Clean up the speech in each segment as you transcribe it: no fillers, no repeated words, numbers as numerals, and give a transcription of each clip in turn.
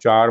4,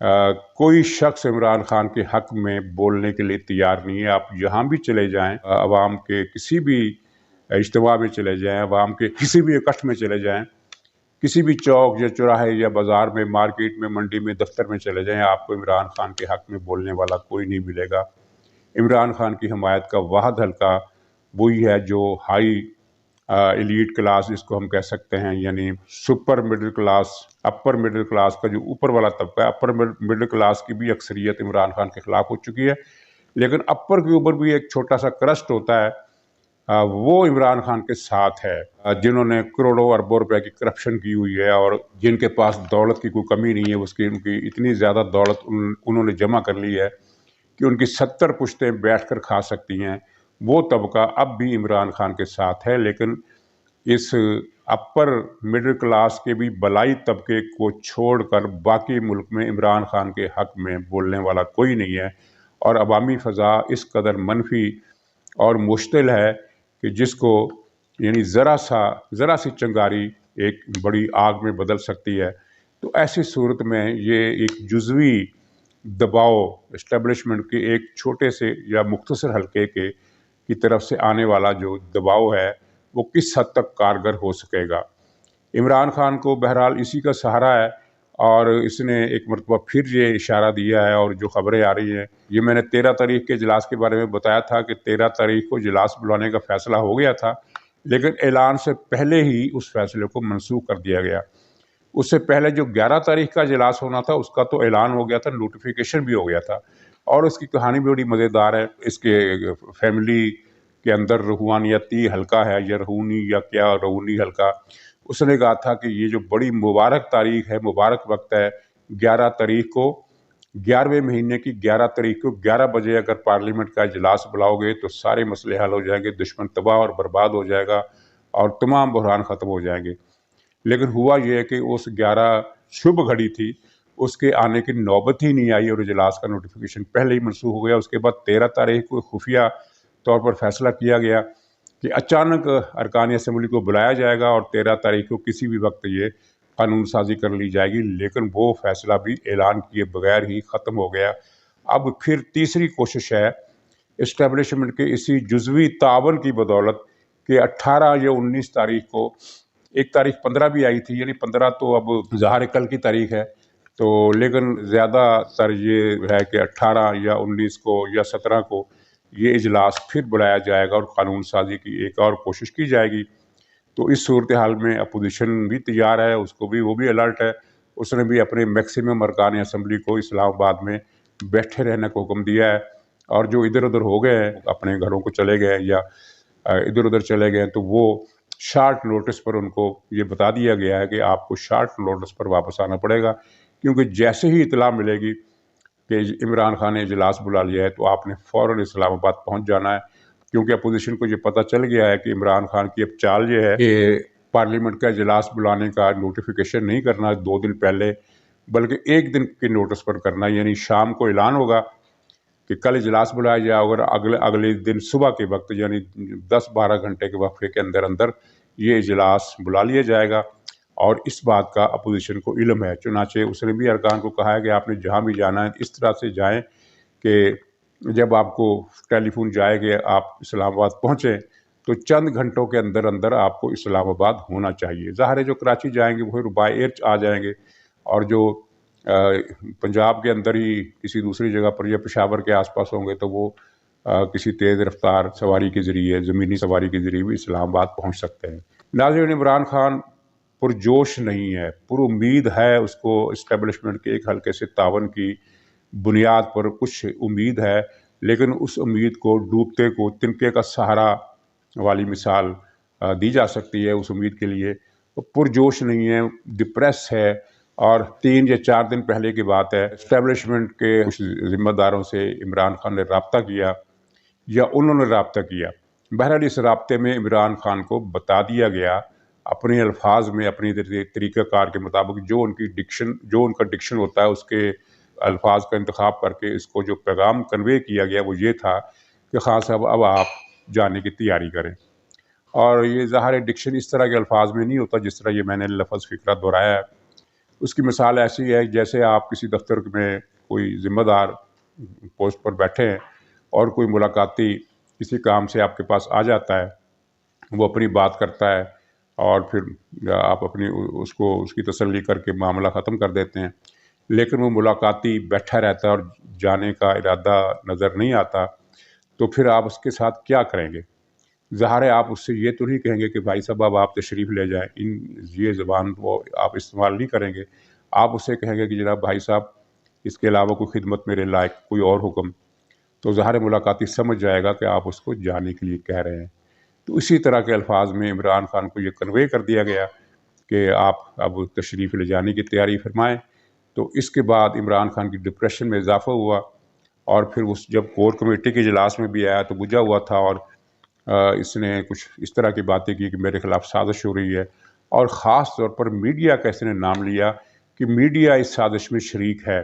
کوئی شخص عمران خان کے حق میں بولنے کے لیے تیار نہیں ہے۔ آپ جہاں بھی چلے جائیں، عوام کے کسی بھی اجتماع میں چلے جائیں، عوام کے کسی بھی اکٹھ میں چلے جائیں، کسی بھی چوک یا چوراہے یا بازار میں، مارکیٹ میں، منڈی میں، دفتر میں چلے جائیں، آپ کو عمران خان کے حق میں بولنے والا کوئی نہیں ملے گا۔ عمران خان کی حمایت کا واحد حلقہ وہی ہے جو ہائی ایلیٹ کلاس جس کو ہم کہہ سکتے ہیں، یعنی super middle class, upper middle class کا جو اوپر والا طبقہ ہے۔ اپر مڈل کلاس کی بھی اکثریت عمران خان کے خلاف ہو چکی ہے، لیکن اپر کے اوپر بھی ایک چھوٹا سا کرسٹ ہوتا ہے، وہ عمران خان کے ساتھ ہے، جنہوں نے کروڑوں اربوں روپے کی کرپشن کی ہوئی ہے اور جن کے پاس دولت کی کوئی کمی نہیں ہے۔ ان کی اتنی زیادہ دولت انہوں نے جمع کر لی ہے کہ ان کی 70 پشتیں بیٹھ کر کھا سکتی ہیں۔ وہ طبقہ اب بھی عمران خان کے ساتھ ہے، لیکن اس اپر مڈل کلاس کے بھی بلائی طبقے کو چھوڑ کر باقی ملک میں عمران خان کے حق میں بولنے والا کوئی نہیں ہے، اور عوامی فضا اس قدر منفی اور مشتعل ہے کہ جس کو یعنی ذرا سی چنگاری ایک بڑی آگ میں بدل سکتی ہے۔ تو ایسی صورت میں یہ ایک جزوی دباؤ اسٹیبلشمنٹ کے ایک چھوٹے سے یا مختصر حلقے کی طرف سے آنے والا جو دباؤ ہے وہ کس حد تک کارگر ہو سکے گا۔ عمران خان کو بہرحال اسی کا سہارا ہے، اور اس نے ایک مرتبہ پھر یہ اشارہ دیا ہے، اور جو خبریں آ رہی ہیں، یہ میں نے 13 تاریخ کے اجلاس کے بارے میں بتایا تھا کہ 13 تاریخ کو اجلاس بلانے کا فیصلہ ہو گیا تھا، لیکن اعلان سے پہلے ہی اس فیصلے کو منسوخ کر دیا گیا۔ اس سے پہلے جو 11 تاریخ کا اجلاس ہونا تھا اس کا تو اعلان ہو گیا تھا، نوٹیفیکیشن بھی ہو گیا تھا، اور اس کی کہانی بھی بڑی مزیدار ہے۔ اس کے فیملی کے اندر روحانیتی حلقہ ہے، یا رہونی یا کیا رہونی حلقہ، اس نے کہا تھا کہ یہ جو بڑی مبارک تاریخ ہے، مبارک وقت ہے، 11 تاریخ کو، 11ویں مہینے کی 11 تاریخ کو 11 بجے اگر پارلیمنٹ کا اجلاس بلاؤ گے تو سارے مسئلے حل ہو جائیں گے، دشمن تباہ اور برباد ہو جائے گا اور تمام بحران ختم ہو جائیں گے۔ لیکن ہوا یہ ہے کہ اس 11 شبھ گھڑی تھی، اس کے آنے کی نوبت ہی نہیں آئی، اور اجلاس کا نوٹیفیکیشن پہلے ہی منسوخ ہو گیا۔ اس کے بعد 13 تاریخ کو خفیہ طور پر فیصلہ کیا گیا کہ اچانک ارکان اسمبلی کو بلایا جائے گا اور 13 تاریخ کو کسی بھی وقت یہ قانون سازی کر لی جائے گی، لیکن وہ فیصلہ بھی اعلان کیے بغیر ہی ختم ہو گیا۔ اب پھر تیسری کوشش ہے اسٹیبلشمنٹ کے اسی جزوی تعاون کی بدولت کہ 18 یا 19 تاریخ کو، ایک تاریخ 15 بھی آئی تھی، یعنی 15 تو اب ظاہر کل کی تاریخ ہے، تو لیکن زیادہ تر یہ ہے کہ 18 یا 19 کو یا 17 کو یہ اجلاس پھر بلایا جائے گا اور قانون سازی کی ایک اور کوشش کی جائے گی۔ تو اس صورتحال میں اپوزیشن بھی تیار ہے، اس کو بھی، وہ بھی الرٹ ہے، اس نے بھی اپنے میکسیمم ارکان اسمبلی کو اسلام آباد میں بیٹھے رہنے کو حکم دیا ہے، اور جو ادھر ادھر ہو گئے ہیں، اپنے گھروں کو چلے گئے یا ادھر ادھر چلے گئے، تو وہ شارٹ نوٹس پر ان کو یہ بتا دیا گیا ہے کہ آپ کو شارٹ نوٹس پر واپس آنا پڑے گا، کیونکہ جیسے ہی اطلاع ملے گی کہ عمران خان نے اجلاس بلا لیا ہے تو آپ نے فوراً اسلام آباد پہنچ جانا ہے، کیونکہ اپوزیشن کو یہ پتہ چل گیا ہے کہ عمران خان کی اب چال یہ ہے کہ پارلیمنٹ کا اجلاس بلانے کا نوٹیفیکیشن نہیں کرنا 2 دن پہلے، بلکہ 1 دن کے نوٹس پر کرنا، یعنی شام کو اعلان ہوگا کہ کل اجلاس بلایا جائے، اگر اگلے دن صبح کے وقت، یعنی 10-12 گھنٹے کے وقفے کے اندر اندر یہ اجلاس بلا لیا جائے گا، اور اس بات کا اپوزیشن کو علم ہے۔ چنانچہ اس نے بھی ارکان کو کہا ہے کہ آپ نے جہاں بھی جانا ہے اس طرح سے جائیں کہ جب آپ کو ٹیلی فون جائے کہ آپ اسلام آباد پہنچیں تو چند گھنٹوں کے اندر اندر آپ کو اسلام آباد ہونا چاہیے۔ ظاہر ہے جو کراچی جائیں گے وہ بائی ایئر آ جائیں گے، اور جو پنجاب کے اندر ہی کسی دوسری جگہ پر یا پشاور کے آس پاس ہوں گے تو وہ کسی تیز رفتار سواری کے ذریعے، زمینی سواری کے ذریعے بھی اسلام آباد پہنچ سکتے ہیں۔ ناظرین، عمران خان پرجوش نہیں ہے، پر امید ہے، اس کو اسٹیبلشمنٹ کے ایک حلقے سے تعاون کی بنیاد پر کچھ امید ہے، لیکن اس امید کو ڈوبتے کو تنکے کا سہارا والی مثال دی جا سکتی ہے۔ اس امید کے لیے وہ پرجوش نہیں ہے، ڈپریس ہے، اور 3 یا 4 دن پہلے کی بات ہے، اسٹیبلشمنٹ کے کچھ ذمہ داروں سے عمران خان نے رابطہ کیا یا انہوں نے رابطہ کیا۔ بہرحال اس رابطے میں عمران خان کو بتا دیا گیا اپنے الفاظ میں، اپنی طریقہ کار کے مطابق، جو ان کا ڈکشن ہوتا ہے اس کے الفاظ کا انتخاب کر کے اس کو جو پیغام کنوے کیا گیا وہ یہ تھا کہ خان صاحب اب آپ جانے کی تیاری کریں۔ اور یہ ظاہر ڈکشن اس طرح کے الفاظ میں نہیں ہوتا جس طرح یہ میں نے لفظ فکرہ دہرایا ہے، اس کی مثال ایسی ہے جیسے آپ کسی دفتر میں کوئی ذمہ دار پوسٹ پر بیٹھے ہیں اور کوئی ملاقاتی کسی کام سے آپ کے پاس آ جاتا ہے، وہ اپنی بات کرتا ہے اور پھر آپ اپنی اس کی تسلی کر کے معاملہ ختم کر دیتے ہیں، لیکن وہ ملاقاتی بیٹھا رہتا ہے اور جانے کا ارادہ نظر نہیں آتا، تو پھر آپ اس کے ساتھ کیا کریں گے؟ ظاہر ہے آپ اس سے یہ تو نہیں کہیں گے کہ بھائی صاحب اب آپ تشریف لے جائیں، یہ زبان وہ آپ استعمال نہیں کریں گے، آپ اسے کہیں گے کہ جناب بھائی صاحب اس کے علاوہ کوئی خدمت میرے لائق کوئی اور حکم، تو ظاہر ملاقاتی سمجھ جائے گا کہ آپ اس کو جانے کے لیے کہہ رہے ہیں۔ تو اسی طرح کے الفاظ میں عمران خان کو یہ کنوے کر دیا گیا کہ آپ اب تشریف لے جانے کی تیاری فرمائیں۔ تو اس کے بعد عمران خان کی ڈپریشن میں اضافہ ہوا، اور پھر جب کور کمیٹی کے اجلاس میں بھی آیا تو بجھا ہوا تھا، اور اس نے کچھ اس طرح کی باتیں کی کہ میرے خلاف سازش ہو رہی ہے، اور خاص طور پر میڈیا کا اس نے نام لیا کہ میڈیا اس سازش میں شریک ہے۔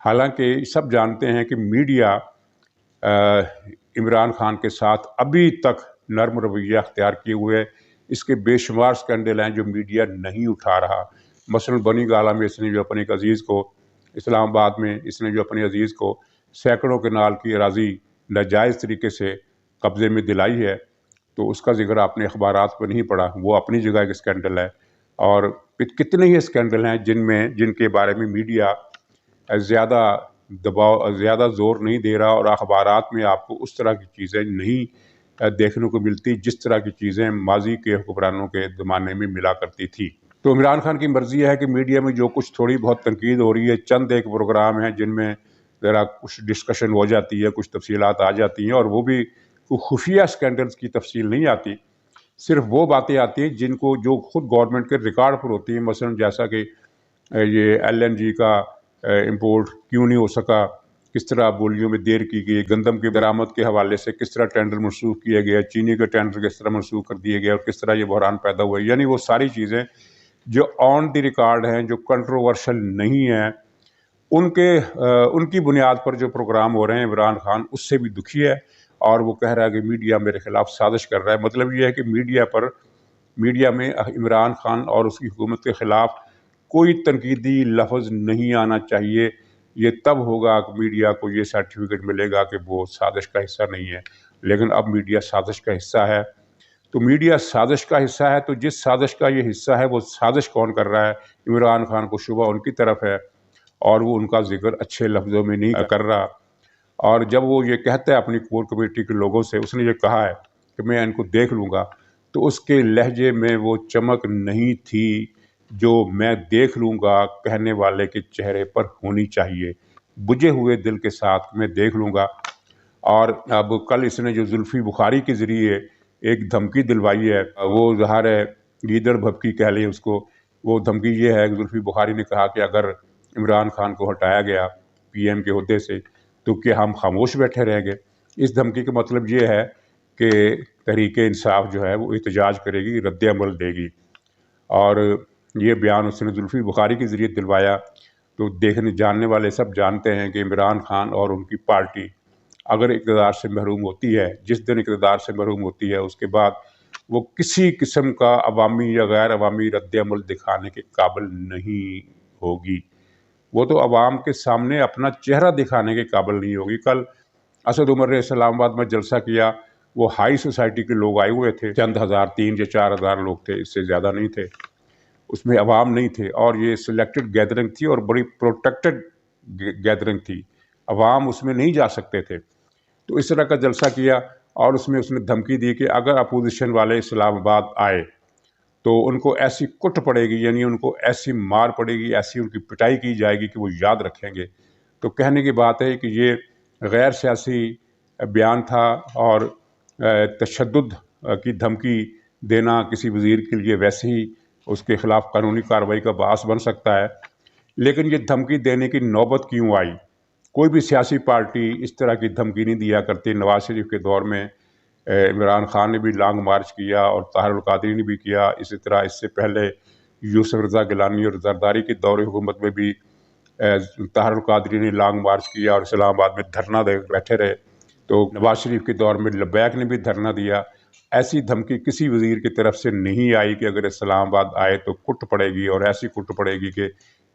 حالانکہ سب جانتے ہیں کہ میڈیا عمران خان کے ساتھ ابھی تک نرم رویہ اختیار کیے ہوئے، اس کے بے شمار سکینڈل ہیں جو میڈیا نہیں اٹھا رہا۔ مثلا بنی گالہ میں اس نے جو اپنے ایک عزیز کو، اسلام آباد میں اس نے جو اپنے عزیز کو سینکڑوں کنال کی اراضی ناجائز طریقے سے قبضے میں دلائی ہے، تو اس کا ذکر آپ نے اخبارات پر نہیں پڑھا، وہ اپنی جگہ ایک اسکینڈل ہے۔ اور کتنے ہی اسکینڈل ہیں جن کے بارے میں میڈیا زیادہ دباؤ زیادہ زور نہیں دے رہا، اور اخبارات میں آپ کو اس طرح کی چیزیں نہیں دیکھنے کو ملتی جس طرح کی چیزیں ماضی کے حکمرانوں کے زمانے میں ملا کرتی تھی۔ تو عمران خان کی مرضی ہے کہ میڈیا میں جو کچھ تھوڑی بہت تنقید ہو رہی ہے، چند ایک پروگرام ہیں جن میں ذرا کچھ ڈسکشن ہو جاتی ہے، کچھ تفصیلات آ جاتی ہیں، اور وہ بھی کوئی خفیہ سکینڈلز کی تفصیل نہیں آتی، صرف وہ باتیں آتی ہیں جو خود گورنمنٹ کے ریکارڈ پر ہوتی ہیں۔ مثلا جیسا کہ یہ LNG کا امپورٹ کیوں نہیں ہو سکا، کس طرح بولیوں میں دیر کی گئی، گندم کی درآمد کے حوالے سے کس طرح ٹینڈر منسوخ کیا گیا، چینی کے ٹینڈر کس طرح منسوخ کر دیے گئے، اور کس طرح یہ بحران پیدا ہوا۔ یعنی وہ ساری چیزیں جو آن دی ریکارڈ ہیں، جو کنٹروورشل نہیں ہیں، ان کی بنیاد پر جو پروگرام ہو رہے ہیں، عمران خان اس سے بھی دکھی ہے، اور وہ کہہ رہا ہے کہ میڈیا میرے خلاف سازش کر رہا ہے۔ مطلب یہ ہے کہ میڈیا میں عمران خان اور اس کی حکومت کے خلاف کوئی تنقیدی لفظ نہیں آنا چاہیے۔ یہ تب ہوگا کہ میڈیا کو یہ سرٹیفکیٹ ملے گا کہ وہ سازش کا حصہ نہیں ہے، لیکن اب میڈیا سازش کا حصہ ہے۔ تو میڈیا سازش کا حصہ ہے، تو جس سازش کا یہ حصہ ہے وہ سازش کون کر رہا ہے؟ عمران خان کو شبہ ان کی طرف ہے، اور وہ ان کا ذکر اچھے لفظوں میں نہیں کر رہا۔ اور جب وہ یہ کہتا ہے اپنی کور کمیٹی کے لوگوں سے، اس نے یہ کہا ہے کہ میں ان کو دیکھ لوں گا، تو اس کے لہجے میں وہ چمک نہیں تھی جو میں دیکھ لوں گا کہنے والے کے چہرے پر ہونی چاہیے۔ بجھے ہوئے دل کے ساتھ میں دیکھ لوں گا۔ اور اب کل اس نے جو زلفی بخاری کے ذریعے ایک دھمکی دلوائی ہے، وہ ظاہر ہے گیدڑ بھبکی کہہ لیں اس کو، وہ دھمکی یہ ہے کہ زلفی بخاری نے کہا کہ اگر عمران خان کو ہٹایا گیا PM کے عہدے سے تو کیا ہم خاموش بیٹھے رہیں گے؟ اس دھمکی کا مطلب یہ ہے کہ تحریک انصاف جو ہے وہ احتجاج کرے گی، رد عمل دے گی، اور یہ بیان اس نے زلفی بخاری کے ذریعے دلوایا۔ تو دیکھنے جاننے والے سب جانتے ہیں کہ عمران خان اور ان کی پارٹی اگر اقتدار سے محروم ہوتی ہے، جس دن اقتدار سے محروم ہوتی ہے، اس کے بعد وہ کسی قسم کا عوامی یا غیر عوامی رد عمل دکھانے کے قابل نہیں ہوگی۔ وہ تو عوام کے سامنے اپنا چہرہ دکھانے کے قابل نہیں ہوگی۔ کل اسد عمر نے اسلام آباد میں جلسہ کیا، وہ ہائی سوسائٹی کے لوگ آئے ہوئے تھے، چند ہزار، 3 یا 4 ہزار لوگ تھے، اس سے زیادہ نہیں تھے، اس میں عوام نہیں تھے، اور یہ سلیکٹڈ گیدرنگ تھی اور بڑی پروٹیکٹڈ گیدرنگ تھی، عوام اس میں نہیں جا سکتے تھے۔ تو اس طرح کا جلسہ کیا، اور اس میں اس نے دھمکی دی کہ اگر اپوزیشن والے اسلام آباد آئے تو ان کو ایسی کٹ پڑے گی، یعنی ان کو ایسی مار پڑے گی، ایسی ان کی پٹائی کی جائے گی کہ وہ یاد رکھیں گے۔ تو کہنے کی بات ہے کہ یہ غیر سیاسی بیان تھا، اور تشدد کی دھمکی دینا کسی وزیر کے لیے ویسے ہی اس کے خلاف قانونی کارروائی کا باعث بن سکتا ہے، لیکن یہ دھمکی دینے کی نوبت کیوں آئی؟ کوئی بھی سیاسی پارٹی اس طرح کی دھمکی نہیں دیا کرتی۔ نواز شریف کے دور میں عمران خان نے بھی لانگ مارچ کیا، اور طاہر القادری نے بھی کیا، اسی طرح اس سے پہلے یوسف رضا گیلانی اور زرداری کی دور حکومت میں بھی طاہر القادری نے لانگ مارچ کیا اور اسلام آباد میں دھرنا دے بیٹھے رہے۔ تو نواز شریف کے دور میں لبیک نے بھی دھرنا دیا۔ ایسی دھمکی کسی وزیر کی طرف سے نہیں آئی کہ اگر اسلام آباد آئے تو کٹ پڑے گی، اور ایسی کٹ پڑے گی کہ